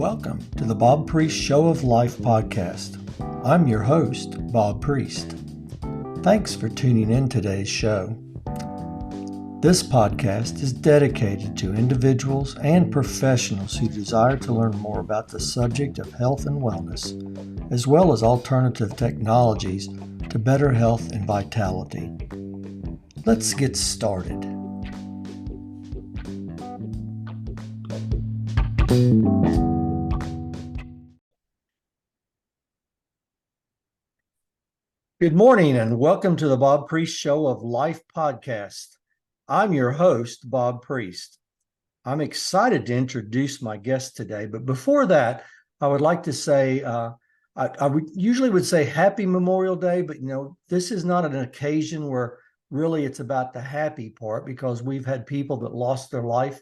Welcome to the Bob Priest Show of Life podcast. I'm your host, Bob Priest. Thanks for tuning in today's show. This podcast is dedicated to individuals and professionals who desire to learn more about the subject of health and wellness, as well as alternative technologies to better health and vitality. Let's get started. Good morning and welcome to the Bob Priest Show of Life podcast. I'm your host, Bob Priest. I'm excited to introduce my guest today, but before that, I would like to say, I would usually say Happy Memorial Day, but this is not an occasion where really it's about the happy part, because we've had people that lost their life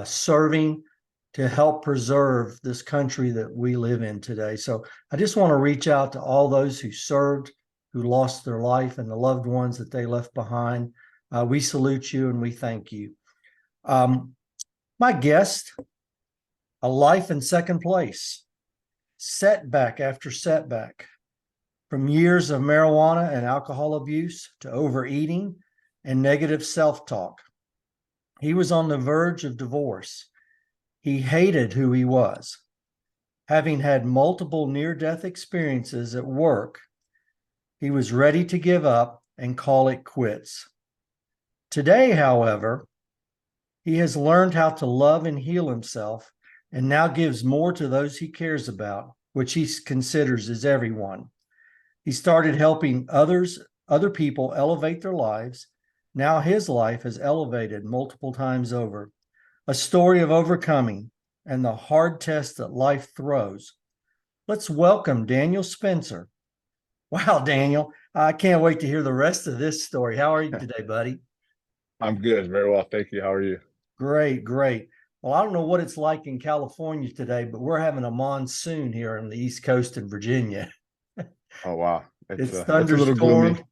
serving to help preserve this country that we live in today. So I just want to reach out to all those who served, who lost their life, and the loved ones that they left behind. We salute you and we thank you. My guest, a life in second place, setback after setback, from years of marijuana and alcohol abuse to overeating and negative self-talk. He was on the verge of divorce. He hated who he was. Having had multiple near-death experiences at work, he was ready to give up and call it quits. Today, however, he has learned how to love and heal himself and now gives more to those he cares about, which he considers as everyone. He started helping other people elevate their lives. Now his life has elevated multiple times over. A story of overcoming and the hard test that life throws. Let's welcome Daniel Spenser. Wow, Daniel, I can't wait to hear the rest of this story. How are you today, buddy? I'm good. Very well. Thank you. How are you? Great, great. Well, I don't know what it's like in California today, but we're having a monsoon here on the East Coast in Virginia. Oh, wow. It's It's a little gloomy.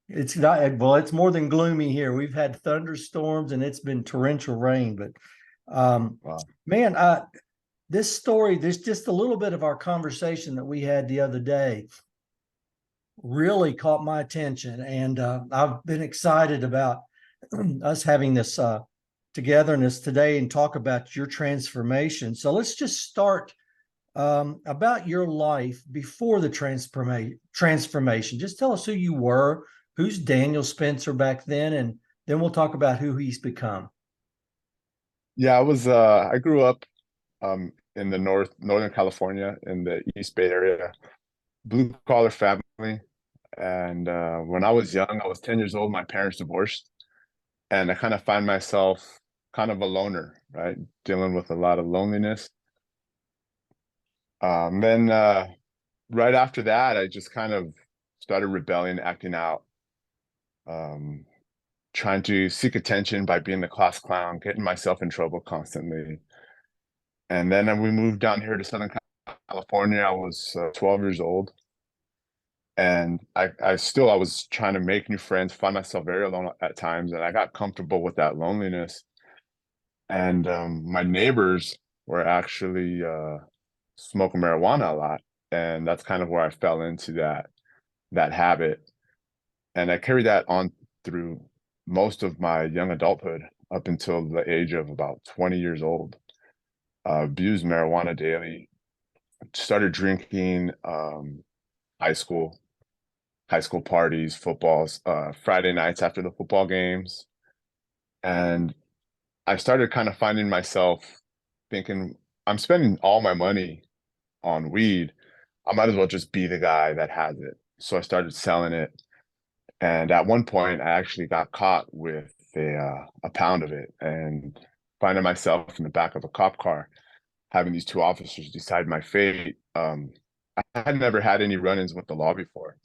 It's not, well, it's more than gloomy here. We've had thunderstorms and it's been torrential rain, but Wow. man, this story, there's just a little bit of our conversation that we had the other day really caught my attention, and I've been excited about us having this togetherness today and talk about your transformation. So let's just start about your life before the transformation. Just tell us who you were, who's Daniel Spenser back then, and then we'll talk about who he's become. Yeah, I grew up in the Northern California in the East Bay area, blue collar family. And when I was young, I was 10 years old, my parents divorced, and I kind of find myself kind of a loner, right? Dealing with a lot of loneliness. Then right after that, I just kind of started rebelling, acting out, trying to seek attention by being the class clown, getting myself in trouble constantly. And then we moved down here to Southern California. I was 12 years old. And I was trying to make new friends, find myself very alone at times. And I got comfortable with that loneliness. And my neighbors were actually smoking marijuana a lot. And that's kind of where I fell into that habit. And I carried that on through most of my young adulthood up until the age of about 20 years old. Abused marijuana daily, started drinking, high school parties, footballs, Friday nights after the football games. And I started kind of finding myself thinking, I'm spending all my money on weed. I might as well just be the guy that has it. So I started selling it. And at one point, I actually got caught with a pound of it, and finding myself in the back of a cop car, having these two officers decide my fate. I had never had any run-ins with the law before,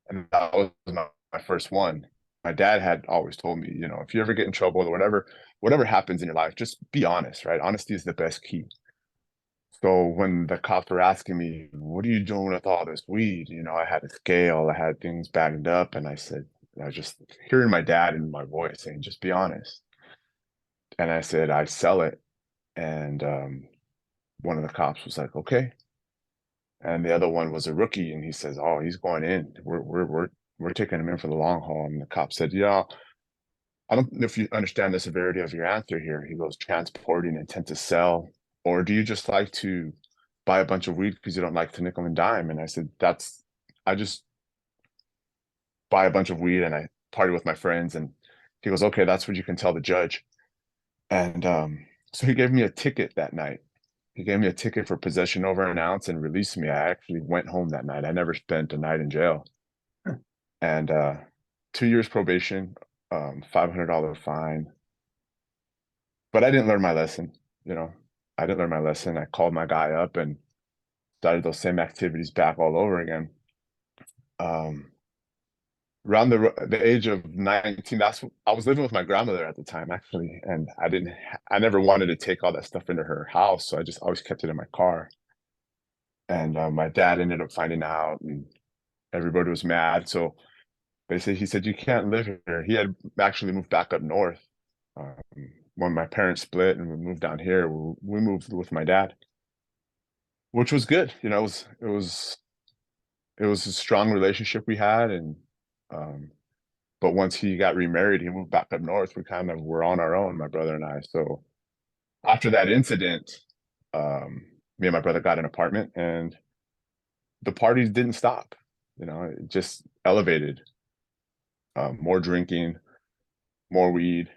and that was my first one. My dad had always told me, if you ever get in trouble or whatever happens in your life, just be honest, right? Honesty is the best key. So when the cops were asking me, what are you doing with all this weed? I had a scale, I had things bagged up, and I was just hearing my dad in my voice saying, just be honest. And I said, I sell it. And one of the cops was like, okay. And the other one was a rookie, and he says, "Oh, he's going in. We're taking him in for the long haul." And the cop said, "Yeah, I don't know if you understand the severity of your answer here." He goes, "Transporting intent to sell, or do you just like to buy a bunch of weed because you don't like to nickel and dime?" And I said, "That's I just buy a bunch of weed and I party with my friends." And he goes, "Okay, that's what you can tell the judge." And so he gave me a ticket that night. He gave me a ticket for possession over an ounce and released me. I actually went home that night. I never spent a night in jail. And 2 years probation, $500 fine. But I didn't learn my lesson, you know. I didn't learn my lesson. I called my guy up and started those same activities back all over again. Um, Around the age of 19, I was living with my grandmother at the time, actually, and I never wanted to take all that stuff into her house, so I just always kept it in my car. And my dad ended up finding out, and everybody was mad. So he said, "You can't live here." He had actually moved back up north. Um, when my parents split and we moved down here, we moved with my dad, which was good. You know, it was a strong relationship we had, and um, but once he got remarried, he moved back up north. We kind of were on our own, my brother and I. So after that incident, me and my brother got an apartment, and the parties didn't stop. You know, it just elevated. More drinking, more weed,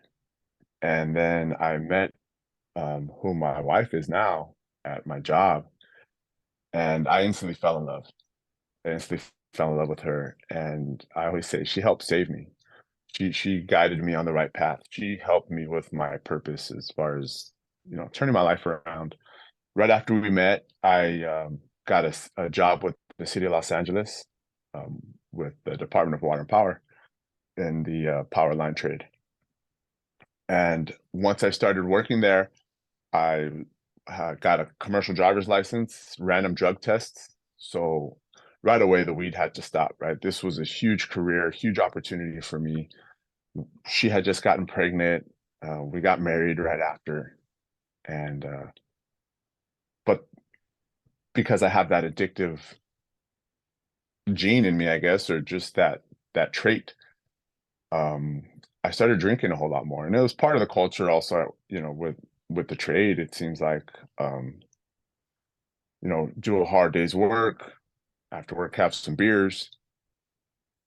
and then I met who my wife is now at my job, and I instantly fell in love. I instantly fell in love with her, and I always say she helped save me. She guided me on the right path. She helped me with my purpose as far as, turning my life around. Right after we met, I got a job with the city of Los Angeles, um, with the Department of Water and Power in the power line trade. And once I started working there, I got a commercial driver's license, random drug tests. So right away, the weed had to stop, right? This was a huge career, huge opportunity for me. She had just gotten pregnant. We got married right after. And, but because I have that addictive gene in me, I guess, or just that trait, um, I started drinking a whole lot more. And it was part of the culture also, with the trade. It seems like, um, do a hard day's work, after work, have some beers,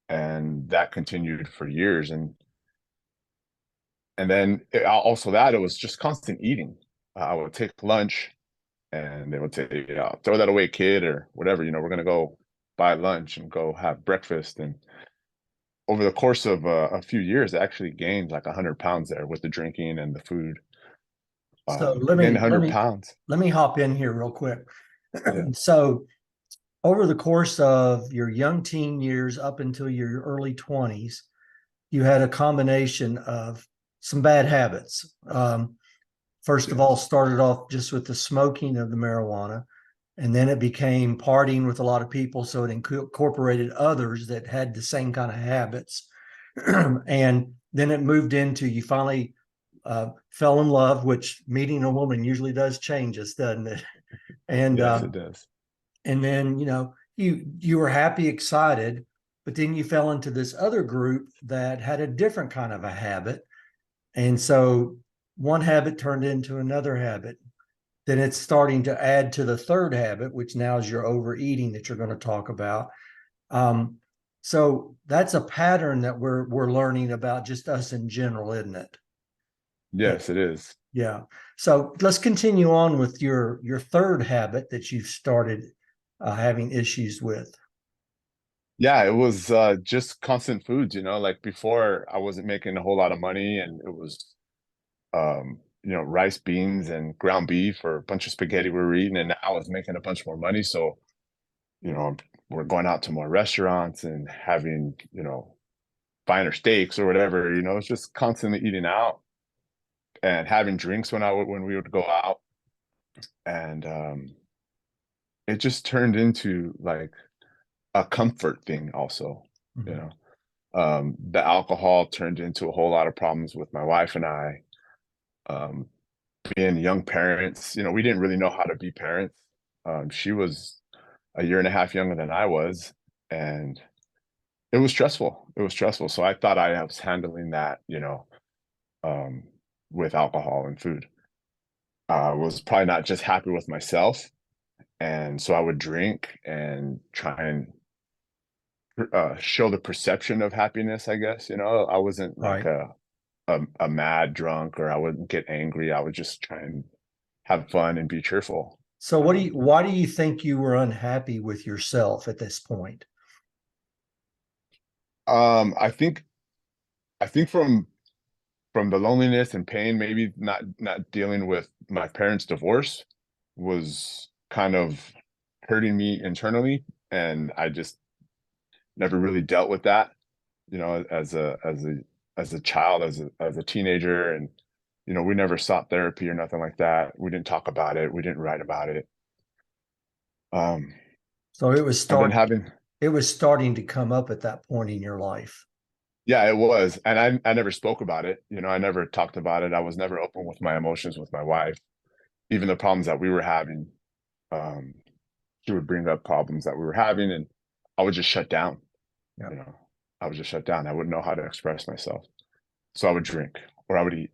and that continued for years. And then also that it was just constant eating. I would take lunch, and they would say, "Throw that away, kid," or whatever. We're gonna go buy lunch and go have breakfast. And over the course of a few years, I actually gained like 100 pounds there with the drinking and the food. So Gained 100 pounds. let me hop in here real quick. Yeah. So over the course of your young teen years up until your early 20s, you had a combination of some bad habits. First of all, Yes. started off just with the smoking of the marijuana, and then it became partying with a lot of people. So it incorporated others that had the same kind of habits. And then it moved into you finally fell in love, which meeting a woman usually does change us, doesn't it? And Yes, it does. and then you were happy, excited, but then you fell into this other group that had a different kind of a habit, and so one habit turned into another habit. Then it's starting to add to the third habit, which now is your overeating that you're going to talk about. Um, so that's a pattern that we're learning about just us in general, isn't it? That Yes, it is. Yeah. So let's continue on with your third habit that you've started having issues with. Yeah, it was just constant foods, like before I wasn't making a whole lot of money, and it was rice, beans, and ground beef, or a bunch of spaghetti we were eating, and now I was making a bunch more money. So, we're going out to more restaurants and having, finer steaks or whatever, it's just constantly eating out and having drinks when we would go out. And it just turned into like a comfort thing also, you Mhm. know. The alcohol turned into a whole lot of problems with my wife and I. Um, being young parents, we didn't really know how to be parents. She was a year and a half younger than I was, and it was stressful. It was stressful. So I thought I was handling that, um, with alcohol and food. I was probably not just happy with myself. And so I would drink and try and show the perception of happiness, I guess. I wasn't like Right. a mad drunk, or I wouldn't get angry. I would just try and have fun and be cheerful. So why do you think you were unhappy with yourself at this point? I think from the loneliness and pain, maybe not dealing with my parents' divorce was kind of hurting me internally, and I just never really dealt with that, as a child, as a teenager, and we never sought therapy or nothing like that. We didn't talk about it. We didn't write about it. Um, So and then having, it was starting to come up at that point in your life. yeah, it was, and I never spoke about it. I never talked about it. I was never open with my emotions with my wife, even the problems that we were having. Um, she would bring up problems that we were having, and I would just shut down. Yeah. You know, I would just shut down. I wouldn't know how to express myself, so I would drink or I would eat.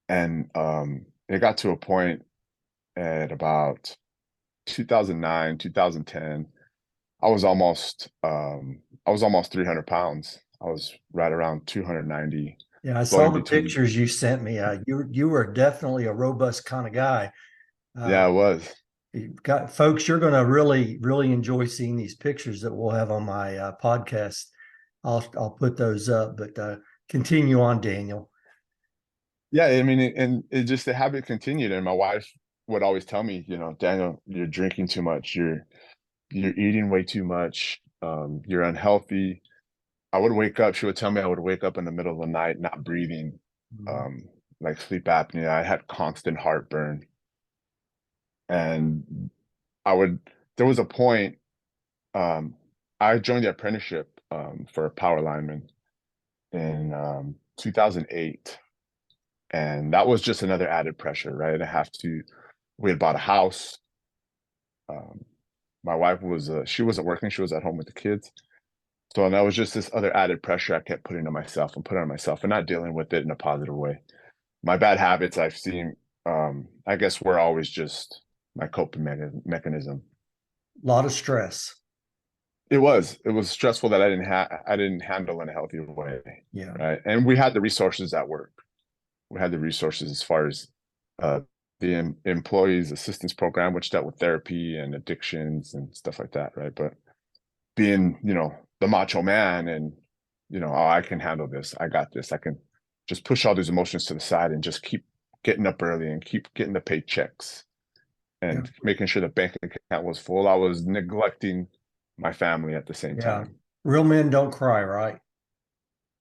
And it got to a point at about 2009, 2010. I was almost 300 pounds. I was right around 290, Yeah, I saw floating the between. pictures you sent me. You were definitely a robust kind of guy. Yeah, Uh, I was. you've got folks, you're going to really enjoy seeing these pictures that we'll have on my podcast. I'll put those up, but continue on, Daniel. Yeah, I mean, and it just the habit continued. And my wife would always tell me, Daniel, you're drinking too much. You're eating way too much. You're unhealthy. I would wake up. She would tell me I would wake up in the middle of the night, not breathing, Mhm. um, like sleep apnea. I had constant heartburn, and I would. There was a point. Um, I joined the apprenticeship for a power lineman in 2008, and that was just another added pressure, right? I have to. We had bought a house. Um, my wife was she wasn't working; she was at home with the kids. So that was just this other added pressure I kept putting on myself and putting on myself, and not dealing with it in a positive way. My bad habits I've seen, I guess, were always just my coping mechanism. A lot of stress. It was stressful that I didn't handle in a healthy way, Yeah. right? And we had the resources at work. We had the resources as far as uh, the employees assistance program, which dealt with therapy and addictions and stuff like that, right? But being, the macho man, and oh, I can handle this. I got this. I can just push all these emotions to the side and just keep getting up early and keep getting the paychecks Yeah. and making sure the bank account was full. I was neglecting my family at the same Yeah. time. Real men don't cry, right?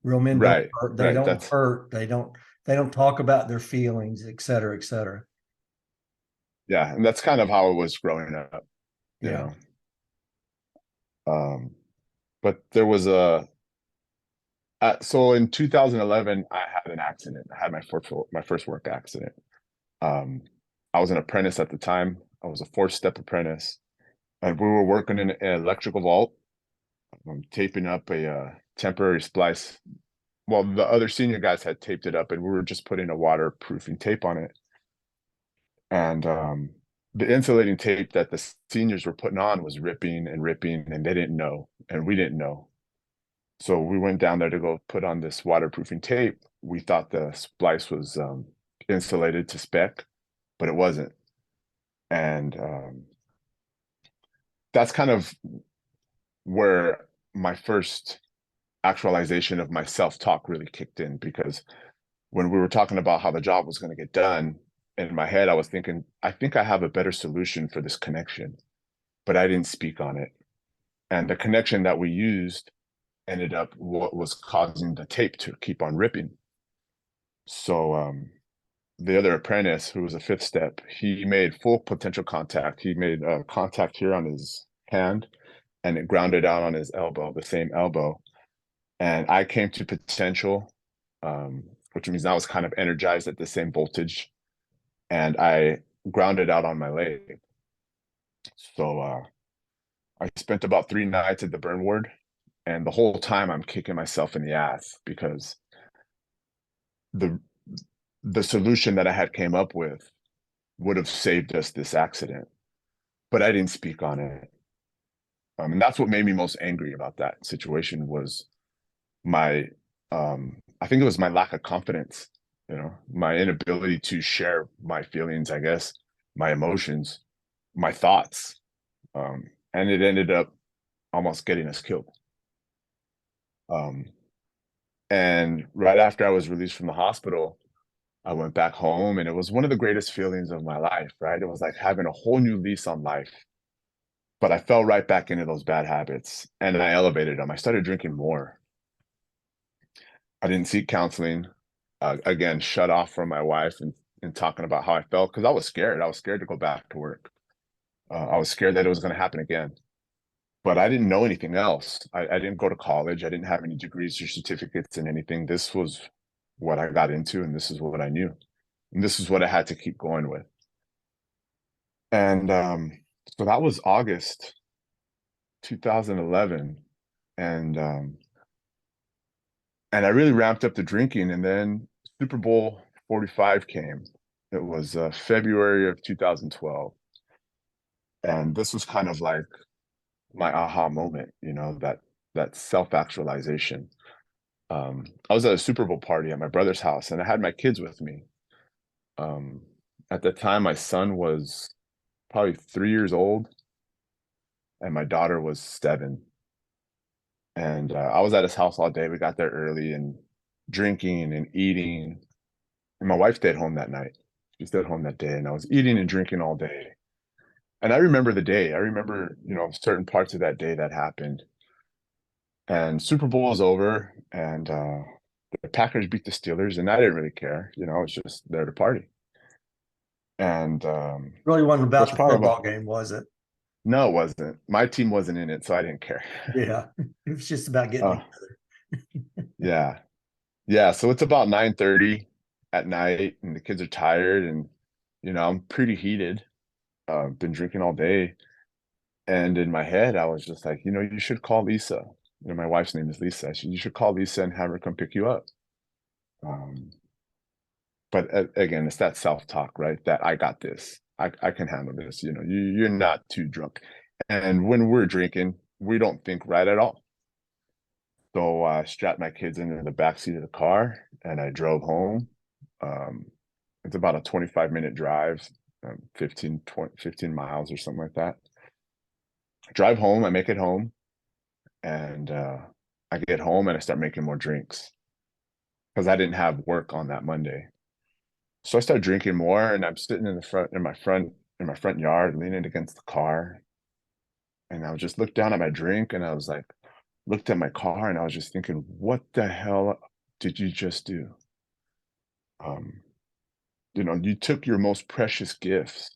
Real men don't Right, hurt. They right. don't That's hurt. They don't talk about their feelings, et cetera, et cetera. Yeah, and that's kind of how it was growing up, you Yeah. know. Um, but there was so in 2011, I had an accident. I had my first work accident. Um, I was an apprentice at the time. I was a four-step apprentice, and we were working in an electrical vault, taping up a temporary splice. Well, the other senior guys had taped it up, and we were just putting a waterproofing tape on it. And the insulating tape that the seniors were putting on was ripping and ripping, and they didn't know, and we didn't know. So we went down there to go put on this waterproofing tape. We thought the splice was insulated to spec, but it wasn't. And that's kind of where my first actualization of my self-talk really kicked in, because when we were talking about how the job was going to get done, in my head I was thinking, I think I have a better solution for this connection, but I didn't speak on it. And the connection that we used ended up what was causing the tape to keep on ripping. So the other apprentice, who was a fifth step, he made full potential contact. He made contact here on his hand, and it grounded out on his elbow, the same elbow. And I came to potential. which means I was kind of energized at the same voltage, and I grounded out on my leg. So I spent about 3 nights at the burn ward, and the whole time I'm kicking myself in the ass because the the solution that I had came up with would have saved us this accident, but I didn't speak on it. And that's what made me most angry about that situation was my I think it was my lack of confidence, my inability to share my feelings, I guess, my emotions, my thoughts. And it ended up almost getting us killed. Um, and right after I was released from the hospital, I went back home, and it was one of the greatest feelings of my life, right? It was like having a whole new lease on life. But I fell right back into those bad habits, and I elevated them. I started drinking more. I didn't seek counseling. Again, shut off from my wife and talking about how I felt because I was scared. I was scared to go back to work. I was scared that it was going to happen again. But I didn't know anything else. I didn't go to college. I didn't have any degrees or certificates in anything. This was what I got into, and this is what I knew. And this is what I had to keep going with. And so that was August 2011. And I really ramped up the drinking. And then Super Bowl 45 came. It was February of 2012. And this was kind of like my aha moment, that self-actualization. I was at a Super Bowl party at my brother's house, and I had my kids with me. Um, at the time, my son was probably 3 years old, and my daughter was 7. And I was at his house all day. We got there early and drinking and eating. And my wife stayed home that night. She stayed home that day, and I was eating and drinking all day. And I remember the day. I remember, certain parts of that day that happened. And Super Bowl was over, and the Packers beat the Steelers, and I didn't really care. I was just there to party. And Really wasn't it was about the probably football about, game, was it? no, it wasn't. My team wasn't in it, so I didn't care. Yeah. It was just about getting uh, together. yeah. Yeah. So it's about 9:30 at night, and the kids are tired, and I'm pretty heated. Been drinking all day. And in my head, I was just like, you should call Lisa. My wife's name is Lisa. You should call Lisa and have her come pick you up. Um, but again, it's that self-talk, right? That I got this. I can handle this. You're not too drunk. And when we're drinking, we don't think right at all. So I strapped my kids into the back seat of the car, and I drove home. Um, it's about a 25-minute drive, 15 miles or something like that. Drive home, I make it home, and I get home and I start making more drinks because I didn't have work on that Monday. So I start drinking more, and I'm sitting in my front yard, leaning against the car, and I would just look down at my drink, and I was like, looked at my car, and I was just thinking, what the hell did you just do? Um, you took your most precious gifts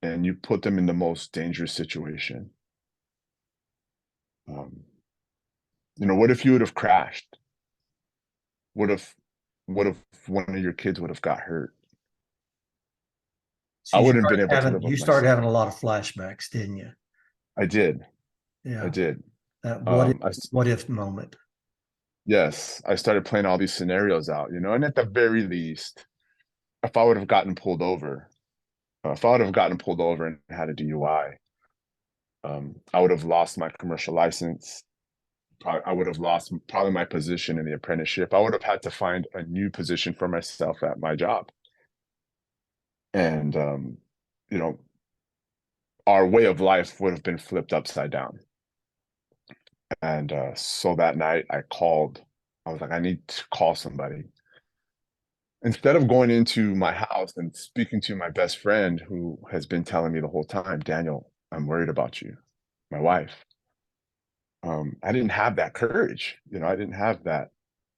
and you put them in the most dangerous situation. Um, what if you would have crashed? What if what if one of your kids would have got hurt? So I wouldn't have been able to live you with started myself. having a lot of flashbacks, didn't you? I did. I Yeah. did. That Um, I, what if moment. yes, I started playing all these scenarios out, and at the very least, if I would have gotten pulled over, if I would have gotten pulled over and had a DUI, I would have lost my commercial license. I would have lost probably my position in the apprenticeship. I would have had to find a new position for myself at my job. And, you know, our way of life would have been flipped upside down. And so that night I was like, I need to call somebody. Instead of going into my house and speaking to my best friend who has been telling me the whole time, Daniel, I'm worried about you, my wife. I didn't have that courage. I didn't have Do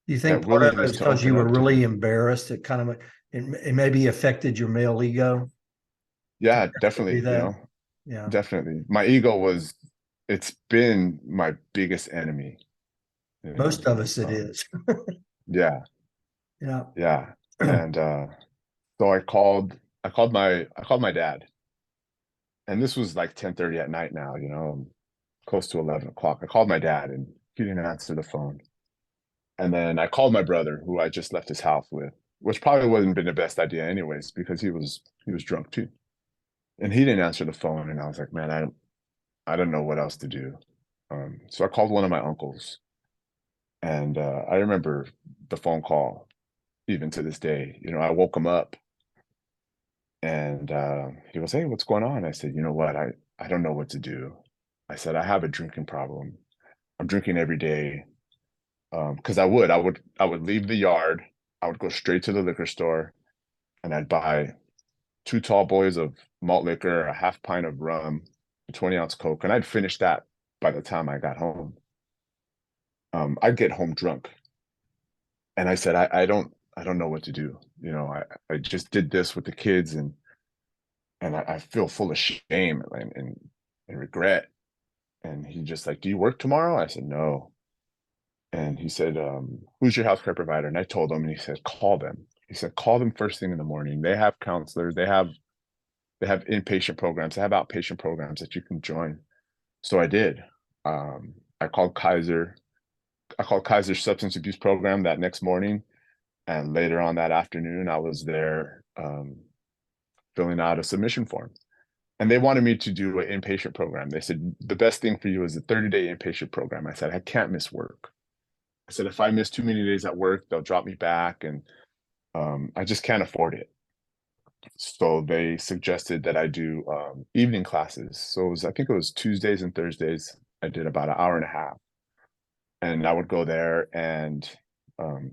you that think part of it willingness is to because you open were up to really her. embarrassed? It maybe affected your male ego to Yeah, do definitely, that. Yeah. definitely. My ego it's been my biggest enemy, you know. Most of us it Um, is. yeah. Yeah. Yeah. And so I called my dad. And this was like 10:30 at night now, close to 11 o'clock. I called my dad and he didn't answer the phone. And then I called my brother, who I just left his house with, which probably wouldn't have been the best idea anyways, because he was drunk too. And he didn't answer the phone. And I was like, man, I don't know what else to do. So I called one of my uncles. And I remember the phone call even to this day. I woke him up and he goes, hey, what's going on? I said, you know what? I don't know what to do. I said, I have a drinking problem. I'm drinking every day. Because I would leave the yard. I would go straight to the liquor store and I'd buy two tall boys of malt liquor, a half pint of rum, a 20-ounce Coke, and I'd finish that by the time I got home. I'd get home drunk. And I said, I don't know what to do. I just did this with the kids and I feel full of shame and regret. And he just like, do you work tomorrow? I said, no. And he said, who's your healthcare provider? And I told him, and he said, call them. He said, call them first thing in the morning. They have counselors, they have inpatient programs, they have outpatient programs that you can join. So I did. Um, I called Kaiser. I called Kaiser's substance abuse program that next morning. And later on that afternoon, I was there filling out a submission form. And they wanted me to do an inpatient program. They said, the best thing for you is a 30-day inpatient program. I said, I can't miss work. I said, if I miss too many days at work, they'll drop me back. And I just can't afford it. So they suggested that I do evening classes. So I think it was Tuesdays and Thursdays. I did about an hour and a half. And I would go there and um,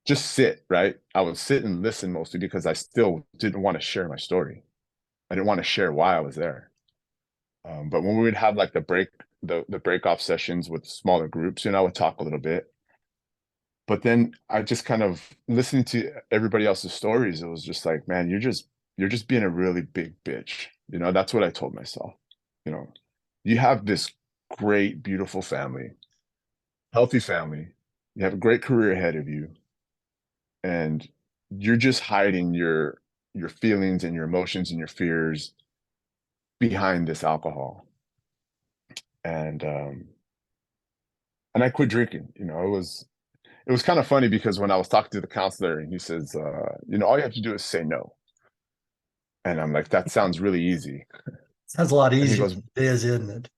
just sit, right? I would sit and listen mostly because I still didn't want to share my story. I didn't want to share why I was there. But when we would have like the break off sessions with smaller groups, I would talk a little bit. But then I just kind of listening to everybody else's stories, it was just like, man, you're just being a really big bitch. That's what I told myself. You know, you have this great, beautiful family, healthy family. You have a great career ahead of you, and you're just hiding your feelings and your emotions and your fears behind this alcohol. And I quit drinking. It was kind of funny because when I was talking to the counselor and he says, all you have to do is say no. And I'm like, that sounds really easy. Sounds a lot And he easier goes, than it is, isn't it?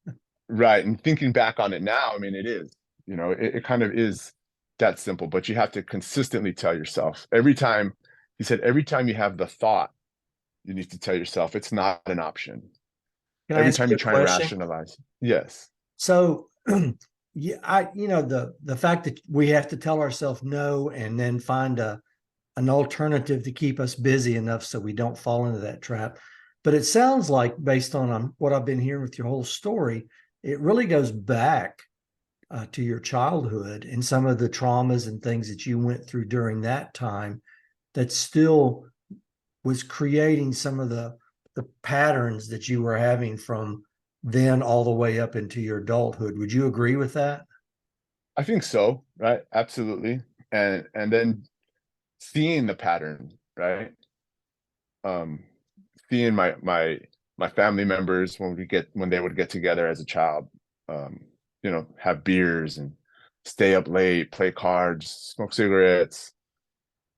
right. And thinking back on it now, I mean, it is, it kind of is that simple, but you have to consistently tell yourself he said, every time you have the thought, you need to tell yourself it's not an option. Can I Every ask time you you a try and question? rationalize. Yes. So, yeah, the fact that we have to tell ourselves no and then find an alternative to keep us busy enough so we don't fall into that trap. But it sounds like, based on what I've been hearing with your whole story, it really goes back to your childhood and some of the traumas and things that you went through during that time that still was creating some of the patterns that you were having from then all the way up into your adulthood. Would you agree with that? I think so. Right. Absolutely. And then seeing the pattern, right? Um, Seeing my family members when they would get together as a child, um, have beers and stay up late, play cards, smoke cigarettes,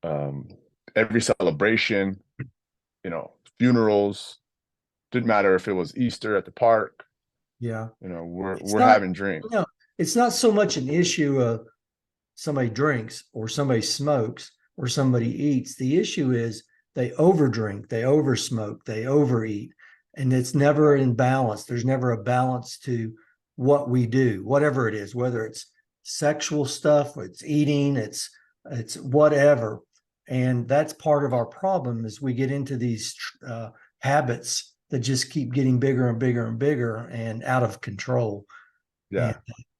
um, every celebration, funerals, didn't matter if it was Easter at the park, Yeah. we're It's we're not, having drinks. it's not so much an issue of somebody drinks or somebody smokes or somebody eats. The issue is they overdrink, they oversmoke, they overeat, and it's never in balance. There's never a balance to what we do, whatever it is, whether it's sexual stuff, it's eating, it's whatever. And that's part of our problem is we get into these habits that just keep getting bigger and bigger and bigger and out of control. And Yeah.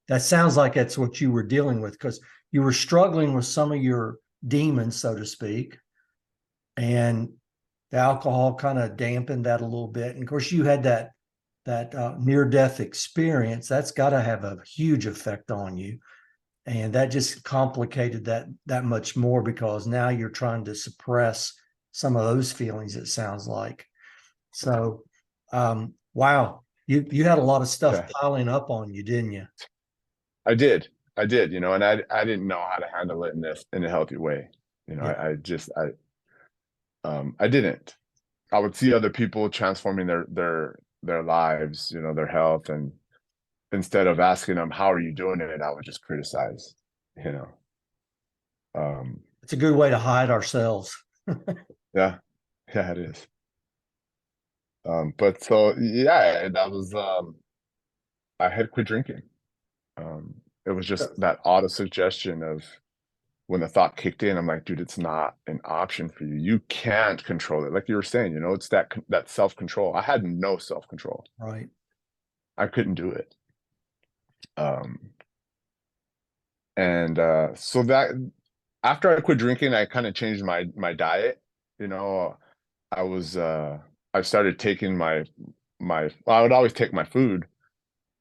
that sounds like that's what you were dealing with because you were struggling with some of your demons, so to speak. And the alcohol kind of dampened that a little bit. And of course, you had that near death experience. That's got to have a huge effect on you. And that just complicated that much more, because now you're trying to suppress some of those feelings, it sounds like. So, wow, you had a lot of stuff Yeah, piling up on you, didn't you? I did. I did, and I didn't know how to handle it in a healthy way. Yeah, I didn't. I would see other people transforming their lives, their health, and instead of asking them, how are you doing it, I would just criticize, you know. Um, it's a good way to hide ourselves. yeah, yeah, it is. But so yeah, that was I had quit drinking. It was just that auto suggestion of when the thought kicked in, I'm like, dude, it's not an option for you. You can't control it. Like you were saying, it's that self-control. I had no self-control. Right. I couldn't do it. Um, and so that after I quit drinking, I kind of changed my diet. You know, I was I started taking I would always take my food,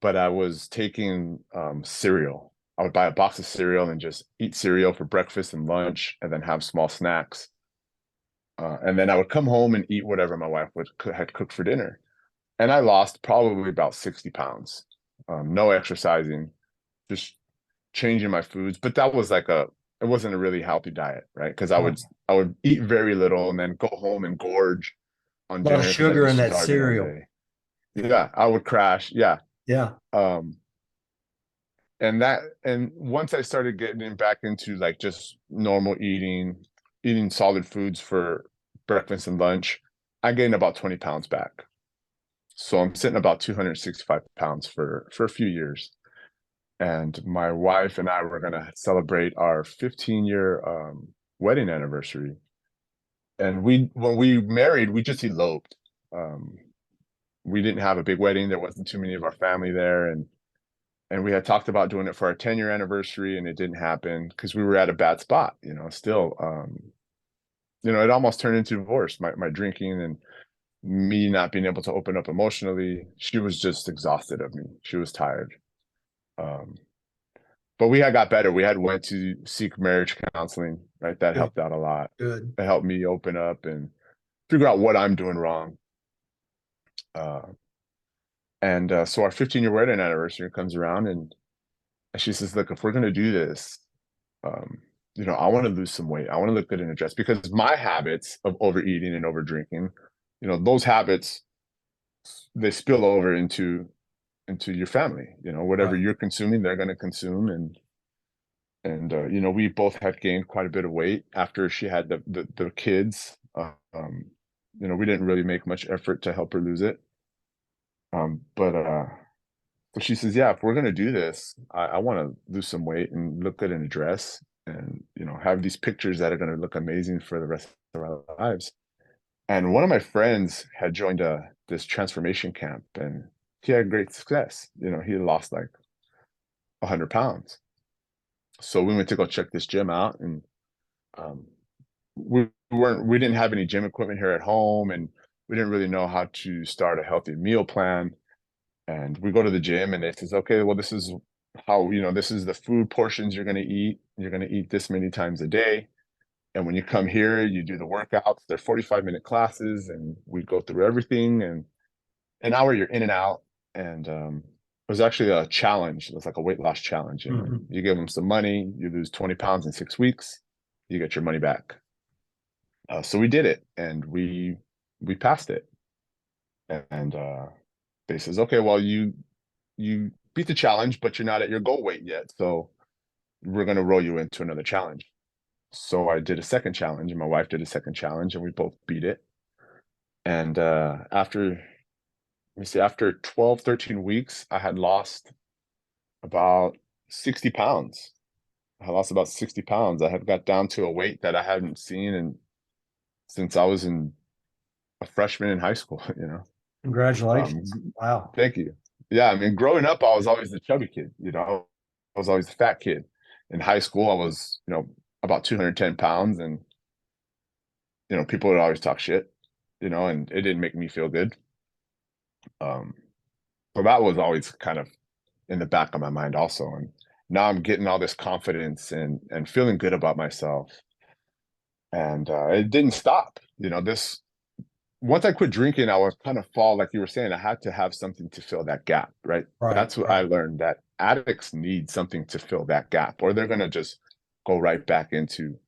but I was taking cereal. I would buy a box of cereal and just eat cereal for breakfast and lunch, and then have small snacks. And then I would come home and eat whatever my wife had cooked for dinner. And I lost probably about 60 pounds. No exercising, just changing my foods. But that was it wasn't a really healthy diet, right? Because Right. I would eat very little and then go home and gorge on A lot of dinner because I'd sugar be in that starving all cereal. day. Yeah, I would crash. Yeah. Yeah. Um, and once I started getting back into like just normal eating solid foods for breakfast and lunch, I gained about 20 pounds back. So I'm sitting about 265 pounds for a few years. And my wife and I were gonna celebrate our 15-year wedding anniversary. And when we married, we just eloped. Um, we didn't have a big wedding. There wasn't too many of our family there, and we had talked about doing it for our 10-year anniversary, and it didn't happen because we were at a bad spot. Still, it almost turned into divorce. My drinking and me not being able to open up emotionally. She was just exhausted of me. She was tired. Um, but we had got better. We had went to seek marriage counseling, right? That Good. helped out a lot. Good. It helped me open up and figure out what I'm doing wrong. Uh, and so our 15-year wedding anniversary comes around, and she says, "Look, if we're going to do this, um, I want to lose some weight. I want to look good in a dress because my habits of overeating and over drinking, those habits, they spill over into your family. Whatever Right. you're consuming, they're going to consume, and we both had gained quite a bit of weight after she had the kids. We didn't really make much effort to help her lose it. But so she says, yeah, if we're gonna do this, I want to lose some weight and look good in a dress, and have these pictures that are going to look amazing for the rest of our lives. And one of my friends had joined this transformation camp, and he had great success. He had lost like 100 pounds. So we went to go check this gym out, and um, we didn't have any gym equipment here at home, and we didn't really know how to start a healthy meal plan. And we go to the gym, and it says, okay, well, this is how, this is the food portions you're going to eat. You're going to eat this many times a day. And when you come here, you do the workouts. They're 45-minute classes, and we go through everything. And an hour, you're in and out. And it was actually a challenge. It was like a weight loss challenge. Mhm. You give them some money, you lose 20 pounds in 6 weeks, you get your money back. So we did it, and we passed it. And they says, okay, well, you beat the challenge, but you're not at your goal weight yet. So we're going to roll you into another challenge. So I did a second challenge, and my wife did a second challenge, and we both beat it. And after 12, 13 weeks, I had lost about 60 pounds. I lost about 60 pounds. I had got down to a weight that I hadn't seen since I was a freshman in high school, Congratulations. Um, Wow. Thank you. Yeah, I mean, growing up, I was always the chubby kid, I was always the fat kid. In high school, I was, about 210 pounds, and, people would always talk shit, and it didn't make me feel good. Um, so that was always kind of in the back of my mind also. And now I'm getting all this confidence and feeling good about myself. And it didn't stop. This once I quit drinking, I was kind of fall, like you were saying, I had to have something to fill that gap, right? Right, That's what I right. learned, that addicts need something to fill that gap, or they're gonna just go right back into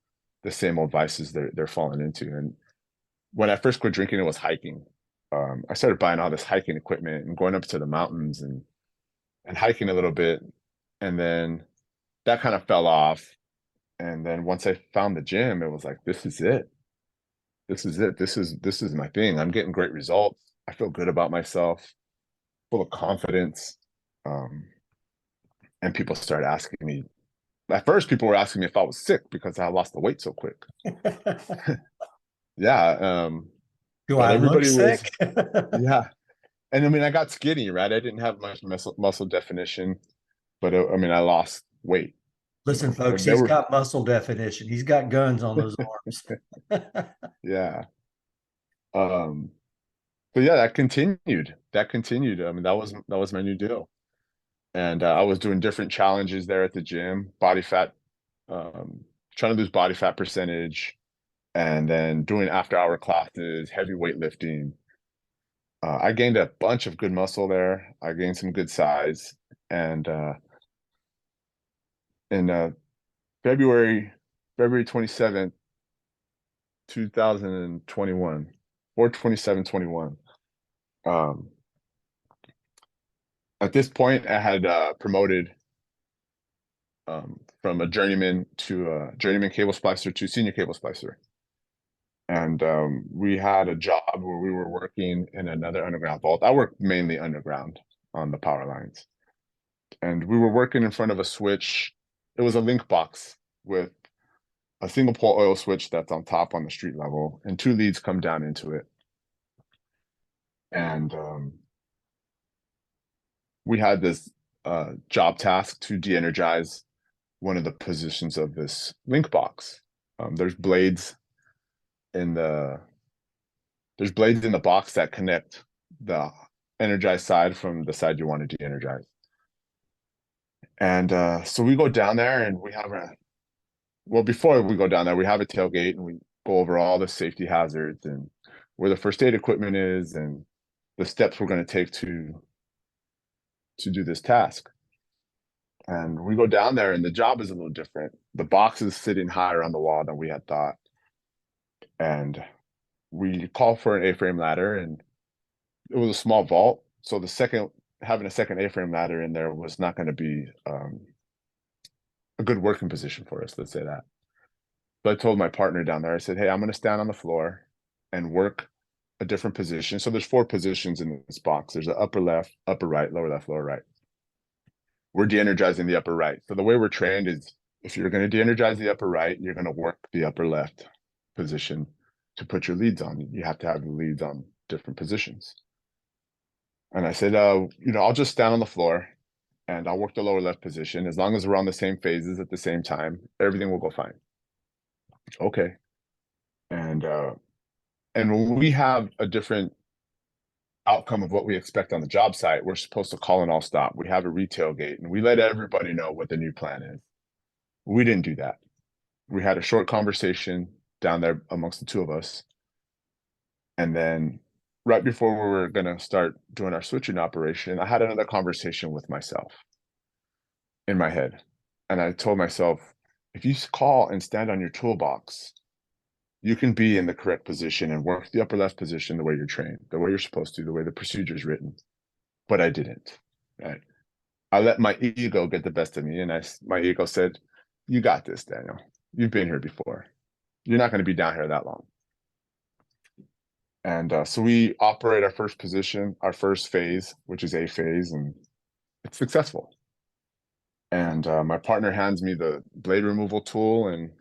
the same old vices they're falling into. And when I first quit drinking, it was hiking. I started buying all this hiking equipment and going up to the mountains and hiking a little bit. And then that kind of fell off. And then once I found the gym, it was like, this is it. This is it. This is my thing. I'm getting great results. I feel good about myself, full of confidence. Um, and people started asking me. At first, people were asking me if I was sick because I lost the weight so quick. Yeah. Do But I look everybody was, sick? yeah. And I mean, I got skinny, right? I didn't have much muscle definition, but I mean, I lost weight. Listen, folks, But they he's were, got muscle definition. He's got guns on those arms. yeah. Um, but yeah, that continued. That continued. I mean, that was my new deal. And I was doing different challenges there at the gym, body fat, trying to lose body fat percentage, and then doing after hour classes, heavy weightlifting. I gained a bunch of good muscle there. I gained some good size, and in February 27th, 2021, or 2721. Um, at this point, I had promoted from a journeyman cable splicer to senior cable splicer. And we had a job where we were working in another underground vault. I worked mainly underground on the power lines. And we were working in front of a switch. It was a link box with a single pole oil switch that's on top on the street level, and two leads come down into it. And we had this job task to de-energize one of the positions of this link box. There's blades in the box that connect the energized side from the side you want to de-energize. And so we go down there and before we go down there, we have a tailgate and we go over all the safety hazards and where the first aid equipment is and the steps we're going to take to do this task. And we go down there and the job is a little different. The box is sitting higher on the wall than we had thought. And we call for an A-frame ladder, and it was a small vault. So having a second A-frame ladder in there was not going to be a good working position for us, let's say that. So I told my partner down there, I said, hey, I'm going to stand on the floor and work a different position. So there's 4 positions in this box. There's the upper left, upper right, lower left, lower right. We're de-energizing the upper right. So the way we're trained is if you're going to de-energize the upper right, you're going to work the upper left position to put your leads on. You have to have the leads on different positions. And I said, I'll just stand on the floor and I'll work the lower left position. As long as we're on the same phases at the same time, everything will go fine. Okay. And when we have a different outcome of what we expect on the job site, we're supposed to call an all stop. We have a retail gate and we let everybody know what the new plan is. We didn't do that. We had a short conversation down there amongst the two of us. And then right before we were going to start doing our switching operation, I had another conversation with myself in my head. And I told myself, if you call and stand on your toolbox, you can be in the correct position and work the upper left position the way you're trained, the way you're supposed to, the way the procedure is written. But I didn't. Right? I let my ego get the best of me, and my ego said, "You got this, Daniel. You've been here before. You're not going to be down here that long." And so we operate our first position, our first phase, which is A phase, and it's successful. And my partner hands me the blade removal tool, and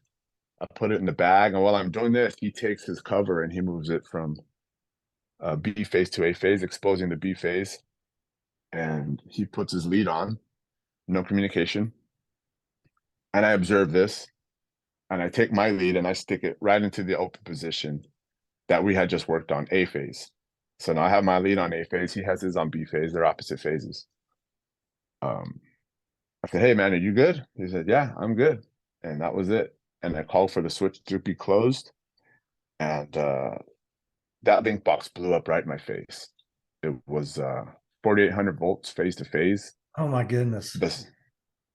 I put it in the bag. And while I'm doing this, he takes his cover and he moves it from B phase to A phase, exposing the B phase. And he puts his lead on, no communication. And I observe this, and I take my lead and I stick it right into the open position that we had just worked on, A phase. So now I have my lead on A phase. He has his on B phase. They're opposite phases. I said, "Hey man, are you good?" He said, "Yeah, I'm good." And that was it. And I called for the switch to be closed, and that link box blew up right in my face. It was 4,800 volts phase to phase. Oh my goodness. The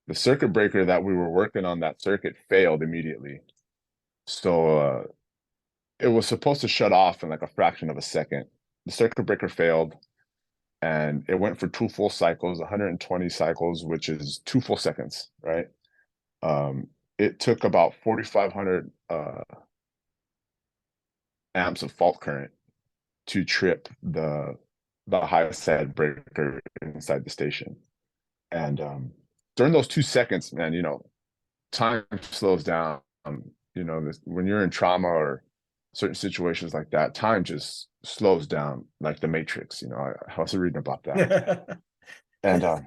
the circuit breaker that we were working on, that circuit failed immediately. So it was supposed to shut off in like a fraction of a second. The circuit breaker failed, and it went for two full cycles, 120 cycles, which is 2 full seconds, right? It took about 4,500 amps of fault current to trip the highest side breaker inside the station. And during those 2 seconds, man, time slows down. When you're in trauma or certain situations like that, time just slows down like the Matrix. I was reading about that. And I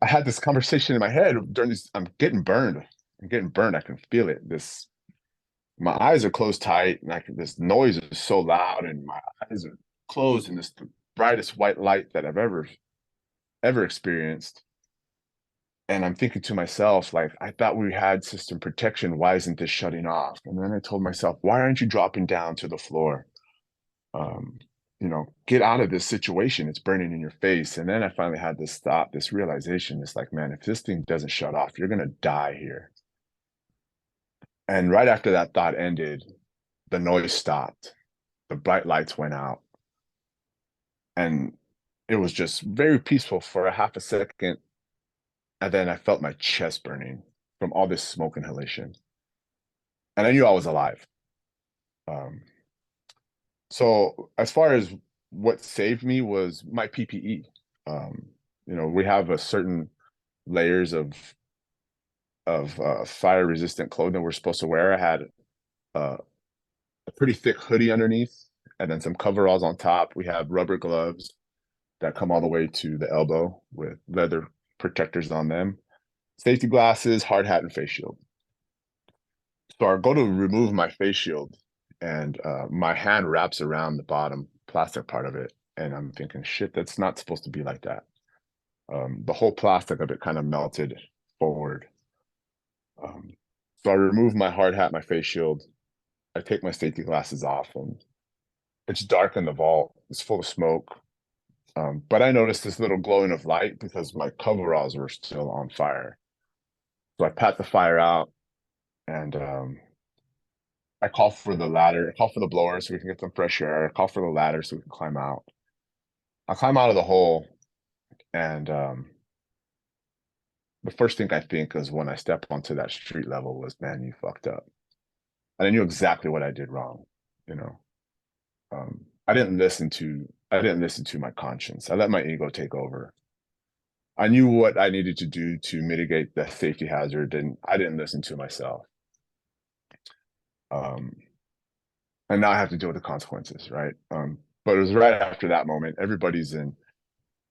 had this conversation in my head during this. I'm getting burned. I'm getting burned. I can feel it. My eyes are closed tight, and this noise is so loud, and my eyes are closed in this the brightest white light that I've ever experienced. And I'm thinking to myself, like, I thought we had system protection. Why isn't this shutting off? And then I told myself, why aren't you dropping down to the floor? Um, get out of this situation. It's burning in your face. And then I finally had this thought, this realization. It's like, man, if this thing doesn't shut off, you're gonna die here. And right after that thought ended, the noise stopped, the bright lights went out, and it was just very peaceful for a half a second. And then I felt my chest burning from all this smoke inhalation. And I knew I was alive. Um, so as far as what saved me was my PPE. Um, we have a certain layers of fire resistant clothing we're supposed to wear. I had uh, a pretty thick hoodie underneath, and then some coveralls on top. We have rubber gloves that come all the way to the elbow with leather protectors on them, safety glasses, hard hat, and face shield. So I go to remove my face shield, and my hand wraps around the bottom plastic part of it, and I'm thinking, shit, that's not supposed to be like that. The whole plastic of it kind of melted forward. Um, so I remove my hard hat, my face shield. I take my safety glasses off, and it's dark in the vault. It's full of smoke. But I noticed this little glowing of light because my coveralls were still on fire. So I pat the fire out, and I call for the ladder. I call for the blower so we can get some fresh air. I call for the ladder so we can climb out. I climb out of the hole, and the first thing I think is when I step onto that street level was, man, you fucked up. And I knew exactly what I did wrong. You know, I didn't listen to my conscience. I let my ego take over. I knew what I needed to do to mitigate the safety hazard, and I didn't listen to myself. Um, and now I have to deal with the consequences, right? But it was right after that moment. Everybody's in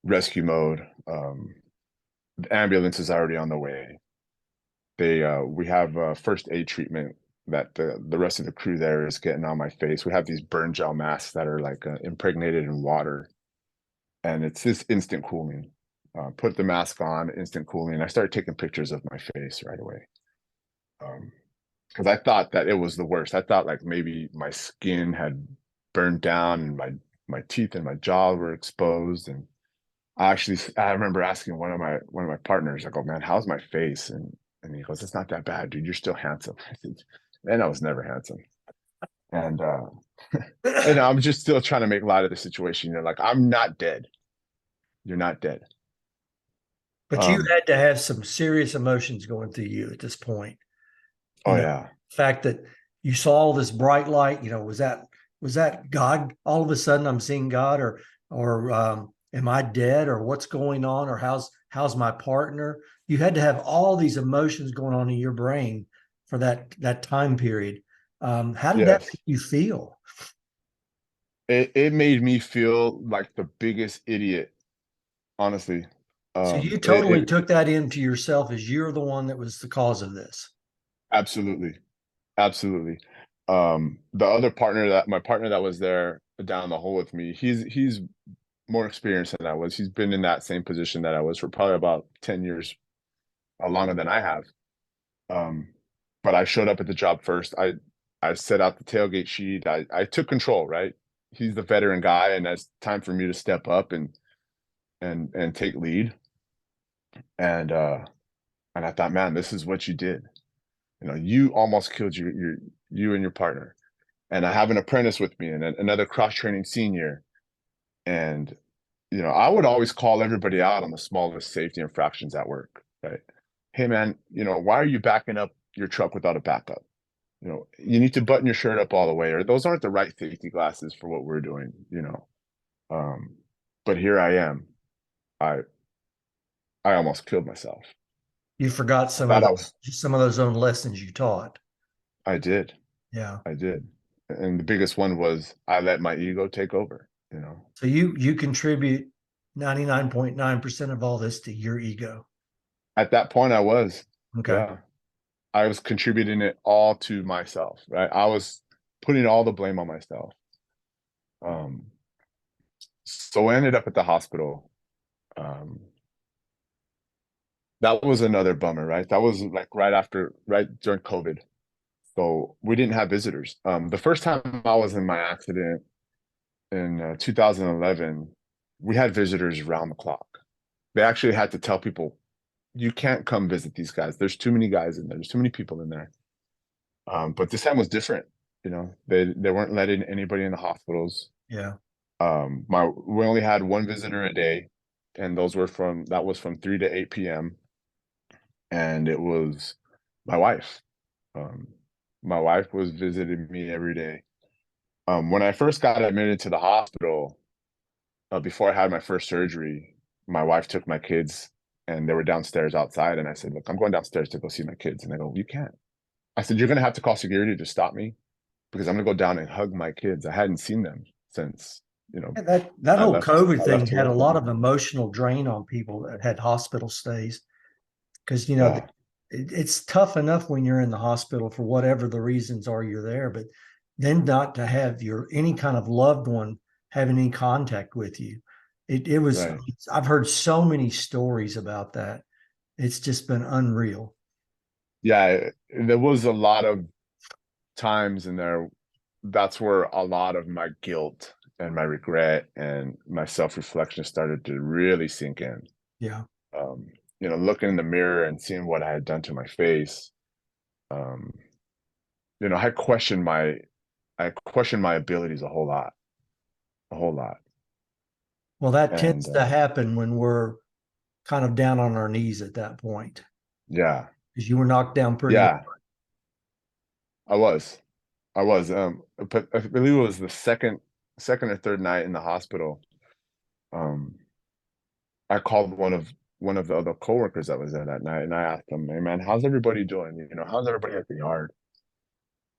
rescue mode. The ambulance is already on the way. We have first aid treatment that the rest of the crew there is getting on my face. We have these burn gel masks that are like impregnated in water, and it's this instant cooling. Put the mask on, instant cooling. I started taking pictures of my face right away. Because I thought that it was the worst. I thought like maybe my skin had burned down and my teeth and my jaw were exposed. And I remember asking one of my partners, I go, man, how's my face? And he goes, it's not that bad, dude. You're still handsome. I said, man, I was never handsome. And I'm just still trying to make light of the situation. You're like, I'm not dead. You're not dead. But you Um, had to have some serious emotions going through you at this point. You oh know, yeah. the fact that you saw all this bright light, was that God? All of a sudden I'm seeing God, or am I dead, or what's going on, or how's my partner? You had to have all these emotions going on in your brain for that time period. How did that Yes. make you feel? It made me feel like the biggest idiot, honestly. So you totally It took that into yourself as you're the one that was the cause of this. absolutely, absolutely. My partner that was there down the hole with me, he's more experienced than I was. He's been in that same position that I was for probably about 10 years longer than I have. Um, but I showed up at the job first. I set out the tailgate sheet. I took control, right? He's the veteran guy, and it's time for me to step up and take lead. And and I thought, man, this is what you did. You almost killed you and your partner. And I have an apprentice with me and another cross training senior. And I would always call everybody out on the smallest safety infractions at work, right? Hey man, why are you backing up your truck without a backup? You need to button your shirt up all the way, or those aren't the right safety glasses for what we're doing. Um, but here I am. I I almost killed myself. You forgot I thought some of those own lessons you taught. I did. Yeah. I did. And the biggest one was I let my ego take over. So you contribute 99.9% of all this to your ego. At that point I was. Okay. Yeah. I was contributing it all to myself, right? I was putting all the blame on myself. Um, so I ended up at the hospital. Um, that was another bummer, right? That was like right during COVID. So we didn't have visitors. The first time I was in my accident in 2011, we had visitors around the clock. They actually had to tell people, you can't come visit these guys. There's too many guys in there. There's too many people in there. But this time was different. They weren't letting anybody in the hospitals. Yeah. We only had one visitor a day, and that was from 3 to 8 p.m. And it was my wife. Um, my wife was visiting me every day. When I first got admitted to the hospital, before I had my first surgery, my wife took my kids and they were downstairs outside. And I said, look, I'm going downstairs to go see my kids. And they go, you can't. I said, you're going to have to call security to stop me because I'm going to go down and hug my kids. I hadn't seen them since, Yeah, that I whole left, COVID I thing left to had a work with lot them. of emotional drain on people that had hospital stays because Yeah, it's tough enough when you're in the hospital for whatever the reasons are you're there, but then not to have your any kind of loved one having any contact with you. It was right. I've heard so many stories about that. It's just been unreal. Yeah, there was a lot of times in there. That's where a lot of my guilt and my regret and my self-reflection started to really sink in. Yeah. Um, looking in the mirror and seeing what I had done to my face. Um, I questioned my abilities a whole lot. Well, that And tends to happen when we're kind of down on our knees at that point yeah, because you were knocked down pretty hard. yeah, I was. I was. But I believe it was the second or third night in the hospital. Um, I called one of the other coworkers that was there that night, and I asked him, "Hey man, how's everybody doing? How's everybody at the yard?"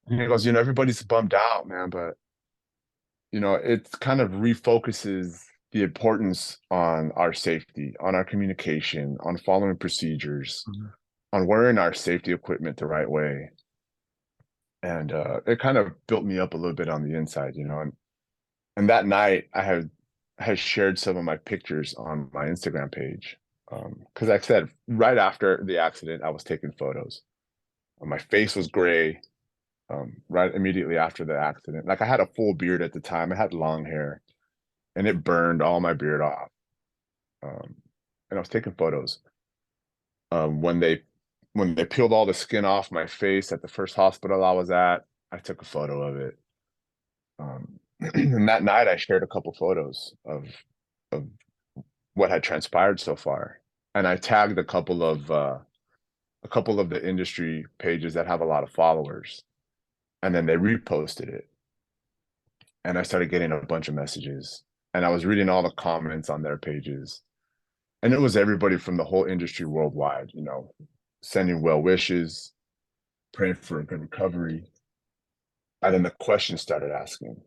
And he goes, "Everybody's bummed out, man, but it kind of refocuses the importance on our safety, on our communication, on following procedures, Mhm. on wearing our safety equipment the right way." And it kind of built me up a little bit on the inside. And that night I had shared some of my pictures on my Instagram page. Because like I said, right after the accident, I was taking photos. My face was gray, right immediately after the accident. Like I had a full beard at the time. I had long hair and it burned all my beard off. Um, and I was taking photos. When they peeled all the skin off my face at the first hospital I was at, I took a photo of it. And that night I shared a couple photos of what had transpired so far. And I tagged a couple of the industry pages that have a lot of followers. And then they reposted it. And I started getting a bunch of messages. And I was reading all the comments on their pages. And it was everybody from the whole industry worldwide, sending well wishes, praying for a good recovery. And then the questions started asking,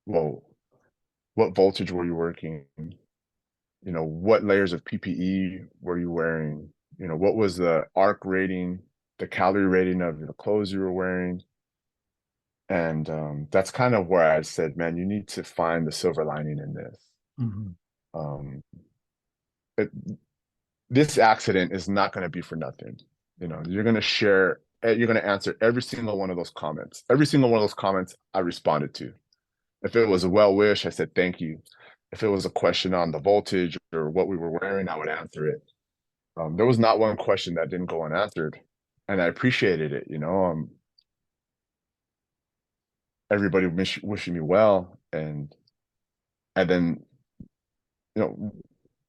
well, what voltage were you working? What layers of PPE were you wearing? What was the arc rating, the calorie rating of the clothes you were wearing? And that's kind of where I said, man, you need to find the silver lining in this. Mhm. Um, it, this accident is not going to be for nothing. You're going to share, you're going to answer every single one of those comments. Every single one of those comments I responded to. If it was a well wish, I said thank you. If it was a question on the voltage or what we were wearing, I would answer it. There was not one question that didn't go unanswered, and I appreciated it. Everybody wishing me well, and then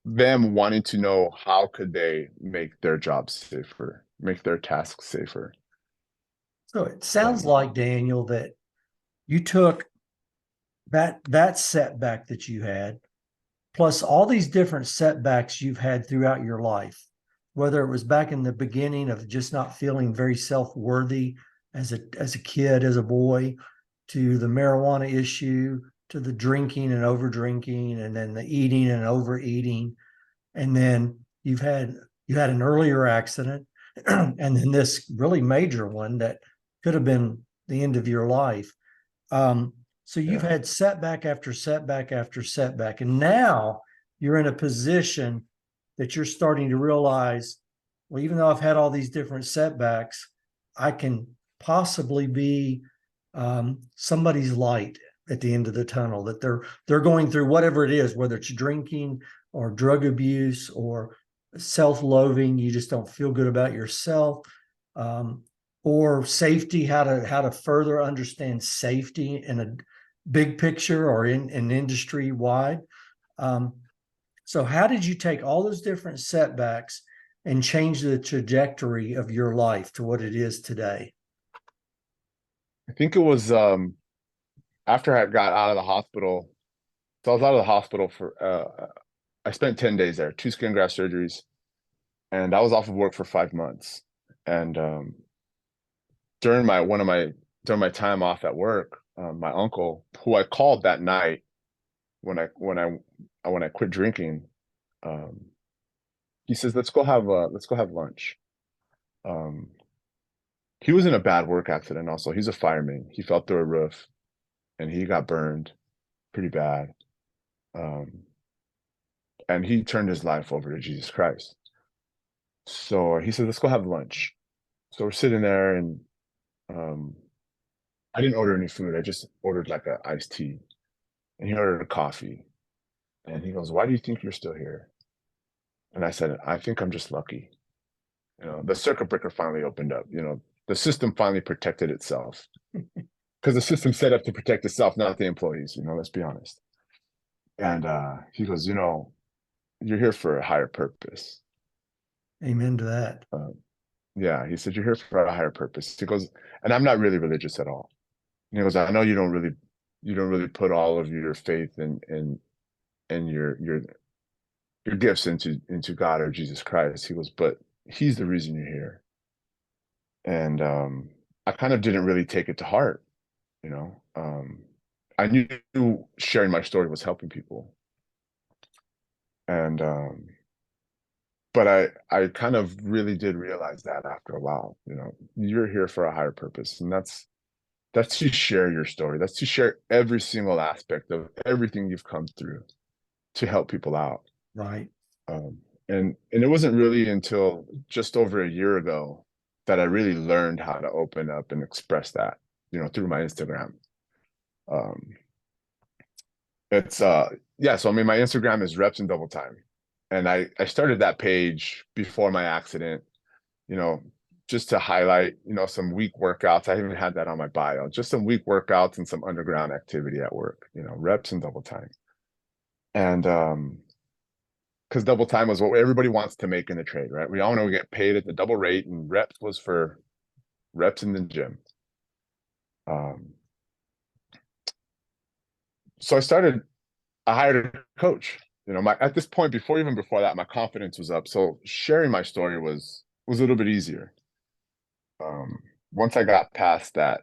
them wanting to know how could they make their jobs safer, make their tasks safer. So it sounds Um, like, Daniel, that you took that setback that you had, plus all these different setbacks you've had throughout your life, whether it was back in the beginning of just not feeling very self-worthy as a kid, as a boy, to the marijuana issue, to the drinking and over drinking, and then the eating and overeating. And then you had an earlier accident, and then this really major one that could have been the end of your life. So you've yeah. had setback after setback after setback, and now you're in a position that you're starting to realize, well, even though I've had all these different setbacks, I can possibly be somebody's light at the end of the tunnel. That they're going through whatever it is, whether it's drinking or drug abuse or self-loathing, you just don't feel good about yourself. Or safety, how to further understand safety in a big picture or in an industry wide. So how did you take all those different setbacks and change the trajectory of your life to what it is today? I think it was after I got out of the hospital. So I was out of the hospital for I spent 10 days there, two skin graft surgeries, and I was off of work for 5 months. And during my one of my during my time off at work, my uncle, who I called that night when I quit drinking, um, he says, let's go have lunch. Um, he was in a bad work accident also. He's a fireman. He fell through a roof and he got burned pretty bad. Um, and he turned his life over to Jesus Christ. So he said, let's go have lunch. So we're sitting there and um, I didn't order any food. I just ordered like a iced tea and he ordered a coffee. And he goes, why do you think you're still here? And I said, I think I'm just lucky. The circuit breaker finally opened up. The system finally protected itself because the system's set up to protect itself, not the employees. Let's be honest. And he goes, you're here for a higher purpose. Amen to that. Yeah, he said, you're here for a higher purpose. He goes, and I'm not really religious at all. And he goes, I know you don't really put all of your faith and your gifts into God or Jesus Christ. He goes, but he's the reason you're here. And I kind of didn't really take it to heart, you know. I knew sharing my story was helping people, and but I kind of really did realize that after a while. You're here for a higher purpose, and that's to share your story. That's to share every single aspect of everything you've come through to help people out. Right. Um, and it wasn't really until just over a year ago that I really learned how to open up and express that, through my Instagram. Um, it's yeah, so I mean my Instagram is reps and double time. And I started that page before my accident, you know, just to highlight, some weak workouts. I even had that on my bio, just some weak workouts and some underground activity at work, reps and double time. And because double time was what everybody wants to make in the trade, right? We all know we get paid at the double rate, and reps was for reps in the gym. Um, so I hired a coach. At this point, even before that, my confidence was up. So sharing my story was a little bit easier. Once I got past that,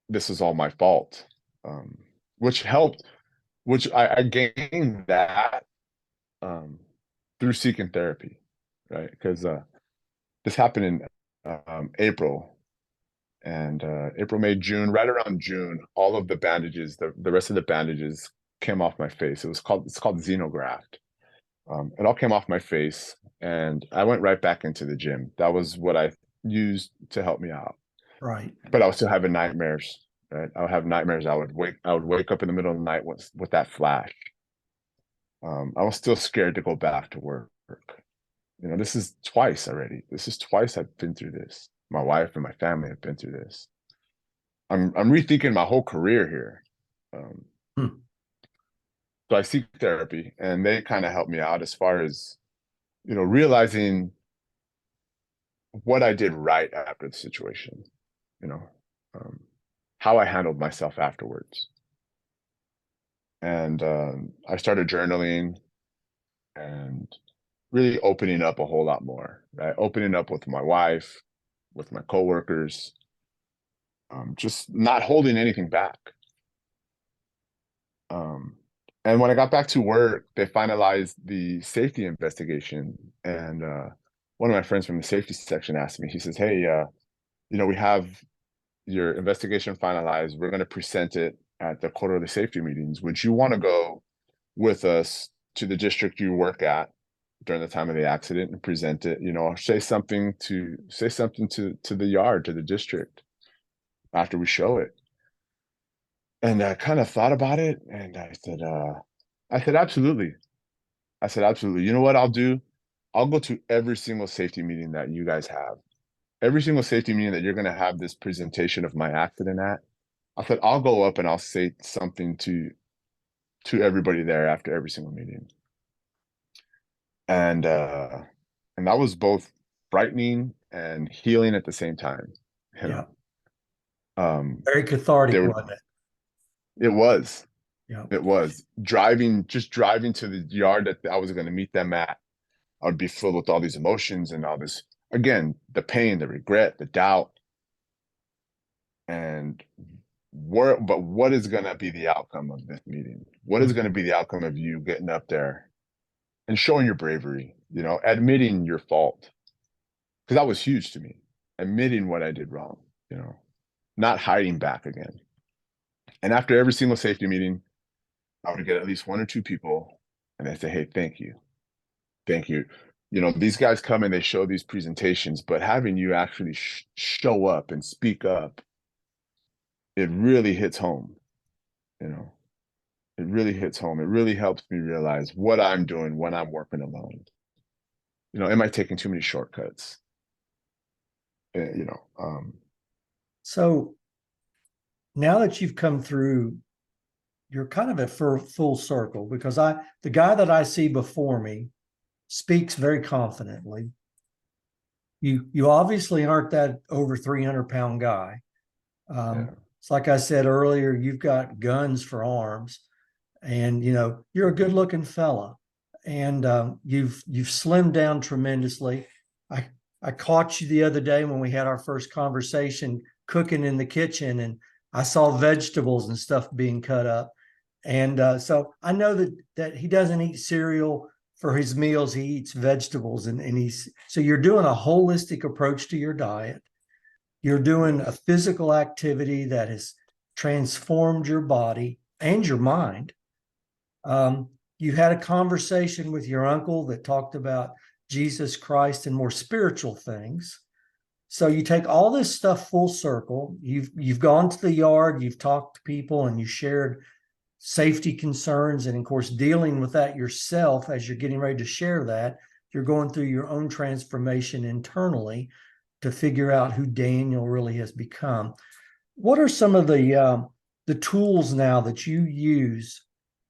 this is all my fault, um, which helped, which I gained that um, through seeking therapy, right? Because this happened in April, and April, May, June, right around June, all of the bandages, the rest of the bandages came off my face. It's called xenograft. It all came off my face, and I went right back into the gym. That was what I used to help me out. Right. But I was still having nightmares, right? I would have nightmares. I would wake up in the middle of the night with that flash. I was still scared to go back to work. This is twice already. This is twice I've been through this. My wife and my family have been through this. I'm rethinking my whole career here. Um, Hmm. so I seek therapy, and they kind of help me out as far as, realizing what I did right after the situation, you know, um, how I handled myself afterwards. And I started journaling and really opening up a whole lot more, right? Opening up with my wife, with my coworkers, just not holding anything back. Um, and when I got back to work, they finalized the safety investigation. And one of my friends from the safety section asked me, he says, "Hey, we have your investigation finalized. We're going to present it at the quarterly safety meetings. Would you want to go with us to the district you work at during the time of the accident and present it? Say something to the yard, to the district after we show it." And I kind of thought about it, and I said, absolutely. I said, absolutely. You know what I'll do? I'll go to every single safety meeting that you guys have. Every single safety meeting that you're going to have this presentation of my accident at. I said, I'll go up and I'll say something to everybody there after every single meeting. And that was both frightening and healing at the same time. You Yeah. know, um, Very they cathartic, would. wasn't it? It was. Yeah. It was just driving to the yard that I was going to meet them at. I would be filled with all these emotions and all this, again, the pain, the regret, the doubt, and what is going to be the outcome of this meeting? What is Mm. going to be the outcome of you getting up there and showing your bravery, admitting your fault? Because that was huge to me, admitting what I did wrong, you know, not hiding back again. And after every single safety meeting, I would get at least one or two people and they say, "Hey, thank you. Thank you." These guys come and they show these presentations, but having you actually show up and speak up, it really hits home, you know. It really hits home. It really helps me realize what I'm doing when I'm working alone. Am I taking too many shortcuts? Uh, you know, um, So now that you've come through, you're kind of at full circle because the guy that I see before me speaks very confidently. You obviously aren't that over 300-pound guy. yeah, It's like I said earlier, you've got guns for arms, and you're a good looking fella, and you've slimmed down tremendously. I caught you the other day when we had our first conversation cooking in the kitchen, and I saw vegetables and stuff being cut up, and so I know that he doesn't eat cereal for his meals. He eats vegetables, and he's so you're doing a holistic approach to your diet. You're doing a yes, physical activity that has transformed your body and your mind. You had a conversation with your uncle that talked about Jesus Christ and more spiritual things. So you take all this stuff full circle. You've gone to the yard, you've talked to people, and you shared safety concerns, and of course, dealing with that yourself as you're getting ready to share that. You're going through your own transformation internally to figure out who Daniel really has become. What are some of the tools now that you use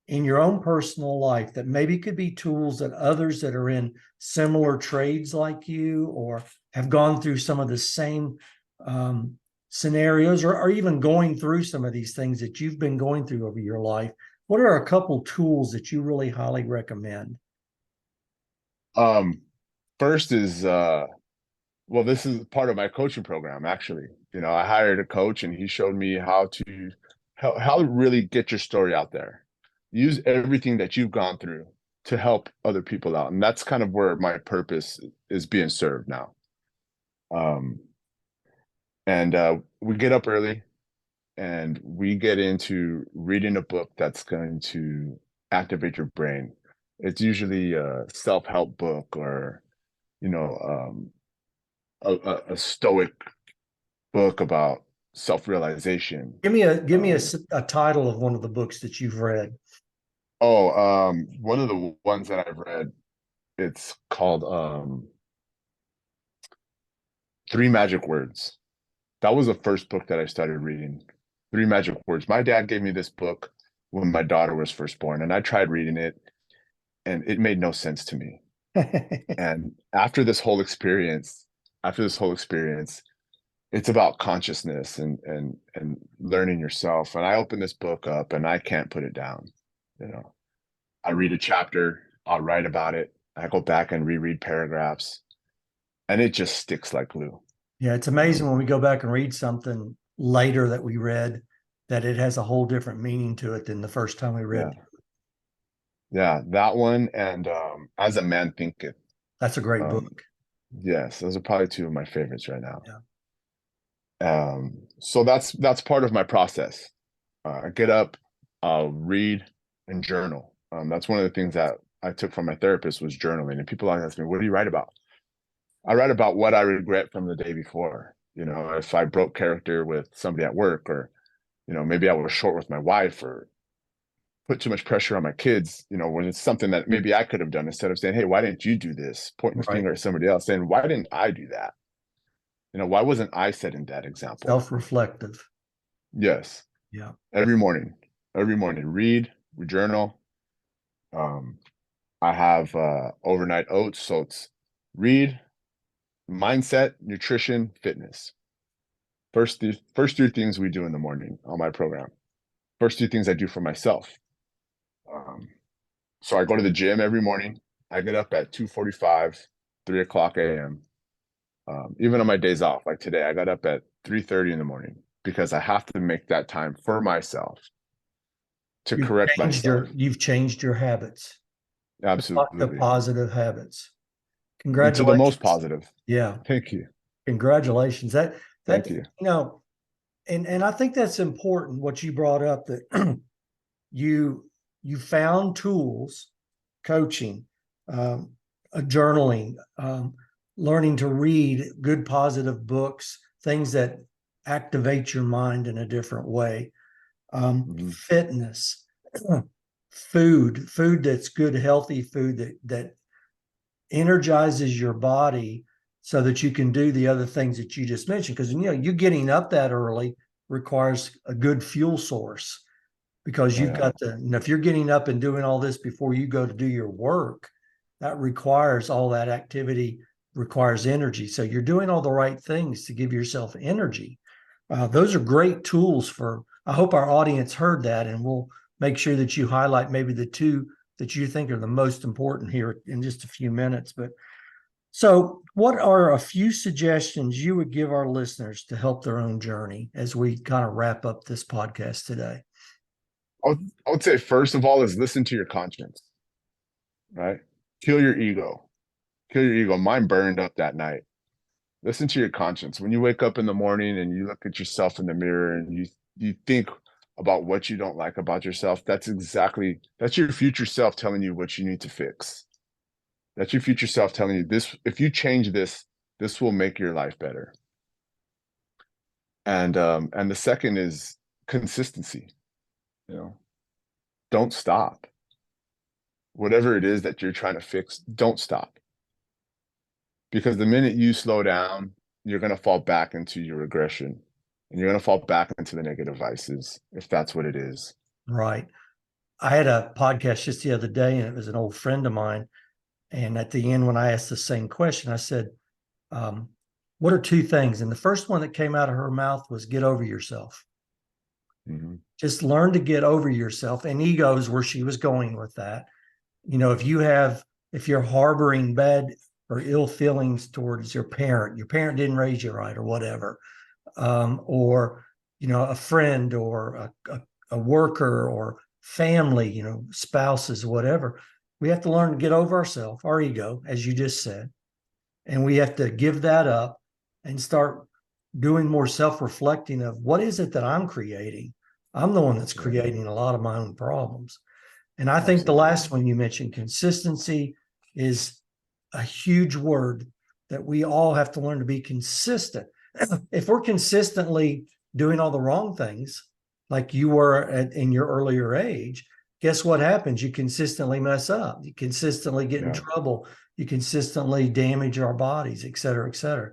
in your own personal life that maybe could be tools that others that are in similar trades like you or have gone through some of the same um, scenarios or are even going through some of these things that you've been going through over your life? What are a couple tools that you really highly recommend? um, first is well, this is part of my coaching program, actually. I hired a coach and he showed me how to really get your story out there. Use everything that you've gone through to help other people out. And that's kind of where my purpose is being served now. Um, and we get up early and we get into reading a book that's going to activate your brain. It's usually a self-help book or, you know, a stoic book about self-realization. Give me a title of one of the books that you've read. One of the ones that I've read, it's called Three Magic Words. That was the first book that I started reading. Three Magic Words. My dad gave me this book when my daughter was first born, and I tried reading it, and it made no sense to me. And after this whole experience, it's about consciousness and learning yourself. And I open this book up and I can't put it down. You know, I read a chapter, I'll write about it, I go back and reread paragraphs, and it just sticks like glue. Yeah, it's You know? amazing when we go back and read something later that we read that it has a whole different meaning to it than the first time we read. Yeah. Yeah, that one and As a Man Thinketh. That's a great Um, book. yes, those are probably two of my favorites right now. Yeah. So that's part of my process. I get up, I'll read and journal. That's one of the things that I took from my therapist was journaling. And people always ask me, "What do you write about?" I write about what I regret from the day before. You know, if I broke character with somebody at work, or maybe I was short with my wife, or put too much pressure on my kids. When it's something that maybe I could have done, instead of saying, "Hey, why didn't you do this?" Pointing the Right. finger at somebody else, saying, "Why didn't I do that? Why wasn't I setting that example?" Self-reflective. Yes. Yeah. Every morning, read, we journal. Um, I have overnight oats, so it's read, mindset, nutrition, fitness. First three things we do in the morning on my program. First three things I do for myself. Um, so I go to the gym every morning. I get up at 2:45, 3 o'clock a.m. Even on my days off, like today, I got up at 3:30 in the morning because I have to make that time for myself to correct myself. You've changed your habits, the Absolutely. positive habits. Into the most Congratulations. positive. Yeah. Thank you. Congratulations. That Thank you. and I think that's important what you brought up that you you found tools, coaching, um, journaling, learning to read good positive books, things that activate your mind in a different way, Mhm. fitness, food that's good, healthy food that energizes your body so that you can do the other things that you just mentioned. Because you getting up that early requires a good fuel source because Oh you've yeah. got to, and if you're getting up and doing all this before you go to do your work, that requires all that activity requires energy. So you're doing all the right things to give yourself energy. Those are great tools for, I hope our audience heard that, and we'll make sure that you highlight maybe the two that you think are the most important here in just a few minutes. But so, what are a few suggestions you would give our listeners to help their own journey as we kind of wrap up this podcast today? I would say first of all is listen to your conscience, right? Kill your ego. Kill your ego. Mine burned up that night. Listen to your conscience. When you wake up in the morning and you look at yourself in the mirror and you think about what you don't like about yourself, that's your future self telling you what you need to fix. That's your future self telling you this, if you change this, this will make your life better. And the second is consistency. You know, don't stop. Whatever it is that you're trying to fix, don't stop. Because the minute you slow down, you're going to fall back into your regression and you're going to fall back into the negative vices if that's what it is. Right. I had a podcast just the other day, and it was an old friend of mine. And at the end, when I asked the same question, I said, what are two things? And the first one that came out of her mouth was get over yourself. Mm-hmm. Just learn to get over yourself. And ego is where she was going with that. If you're harboring bad or ill feelings towards your parent didn't raise you right or whatever, or, a friend or a worker or family, spouses, whatever, we have to learn to get over ourselves, our ego, as you just said. And we have to give that up and start doing more self-reflecting of what is it that I'm creating. I'm the one that's Yeah. creating a lot of my own problems. And I think the Absolutely. last one you mentioned, consistency, is a huge word that we all have to learn to be consistent. If we're consistently doing all the wrong things, like you were in your earlier age, guess what happens? You consistently mess up. You consistently get in Yeah. trouble. You consistently damage our bodies, et cetera, et cetera.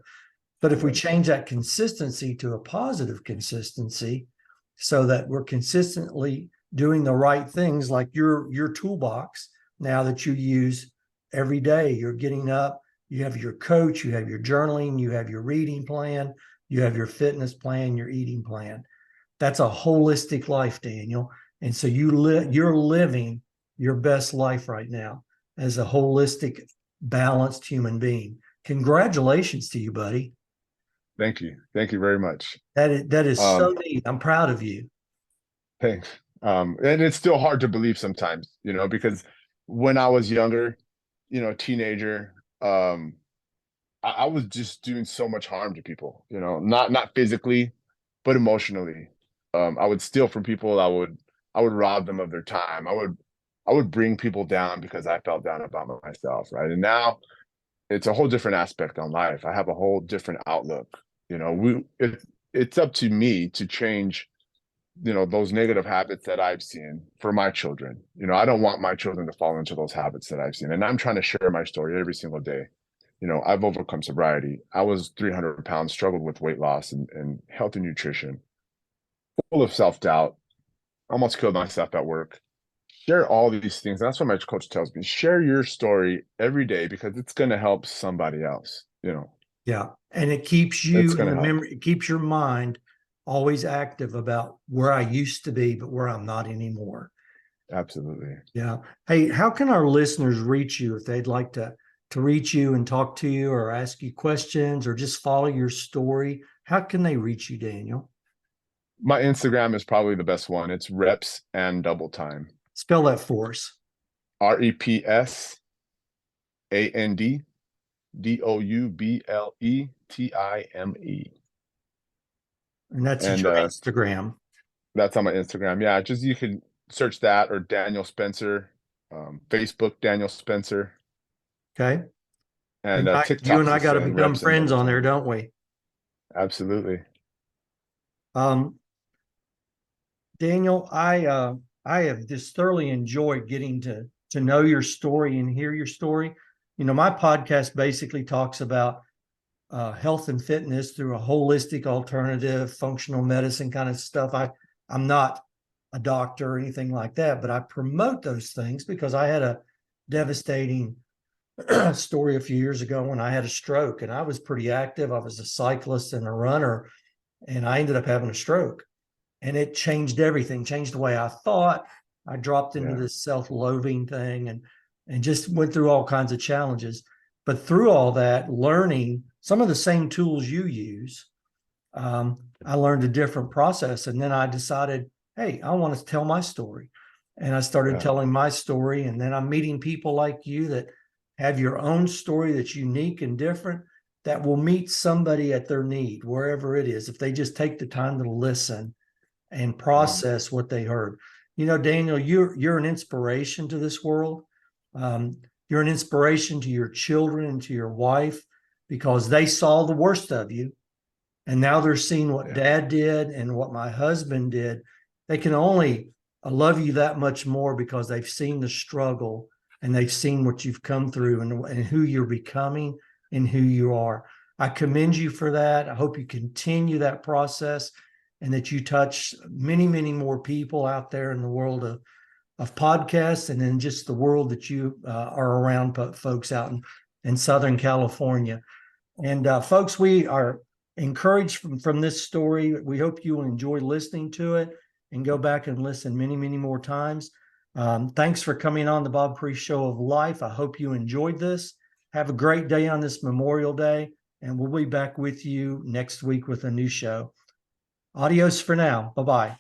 But if we Right. change that consistency to a positive consistency, so that we're consistently doing the right things, like your toolbox now that you use every day, you're getting up, you have your coach, you have your journaling, you have your reading plan, you have your fitness plan, your eating plan. That's a holistic life, Daniel. And so you're living your best life right now as a holistic, balanced human being. Congratulations to you, buddy. Thank you. Thank you very much. That is so Um, neat. I'm proud of you. Thanks. And it's still hard to believe sometimes, because when I was younger, teenager, I was just doing so much harm to people, not physically, but emotionally. I would steal from people. I would rob them of their time. I would bring people down because I felt down about myself, right? And now it's a whole different aspect on life. I have a whole different outlook. It's up to me to change those negative habits that I've seen for my children. I don't want my children to fall into those habits that I've seen. And I'm trying to share my story every single day. I've overcome sobriety. I was 300 pounds, struggled with weight loss and healthy nutrition, full of self-doubt, almost killed myself at work. Share all these things. That's what my coach tells me. Share your story every day because it's going to help somebody else. Yeah. And it keeps It's you in going the to help. memory, it keeps your mind always active about where I used to be, but where I'm not anymore. Absolutely. Yeah. Hey, how can our listeners reach you if they'd like to reach you and talk to you or ask you questions or just follow your story? How can they reach you, Daniel? My Instagram is probably the best one. It's reps and double time. Spell that for us. REPSANDDOUBLETIME. And that's at And your Instagram. that's on my Instagram. Yeah, just you can search that or Daniel Spenser, Facebook Daniel Spenser, Okay. and And you and TikTok's I the got to same, become reps and friends double on there, time. don't we? Absolutely. Um, Daniel, I have just thoroughly enjoyed getting to know your story and hear your story. My podcast basically talks about health and fitness through a holistic, alternative, functional medicine kind of stuff. I'm not a doctor or anything like that, but I promote those things because I had a devastating story a few years ago when I had a stroke, and I was pretty active. I was a cyclist and a runner, and I ended up having a stroke, and it changed everything, changed the way I thought. I dropped into Yeah. this self-loathing thing and just went through all kinds of challenges. But through all that, learning some of the same tools you use, I learned a different process. And then I decided, hey, I want to tell my story. And I started Yeah. telling my story. And then I'm meeting people like you that have your own story that's unique and different, that will meet somebody at their need, wherever it is, if they just take the time to listen and Mhm. process what they heard. Daniel, you're an inspiration to this world. Um, you're an inspiration to your children and to your wife because they saw the worst of you, and now they're seeing what Yeah. Dad did and what my husband did. They can only love you that much more because they've seen the struggle and they've seen what you've come through and who you're becoming and who you are. I commend you for that. I hope you continue that process and that you touch many, many more people out there in the world of podcasts and in just the world that you are around folks out in Southern California. And folks, we are encouraged from this story. We hope you will enjoy listening to it and go back and listen many, many more times. Thanks for coming on the Bob Priest Show of Life. I hope you enjoyed this. Have a great day on this Memorial Day, and we'll be back with you next week with a new show. Adios for now. Bye-bye.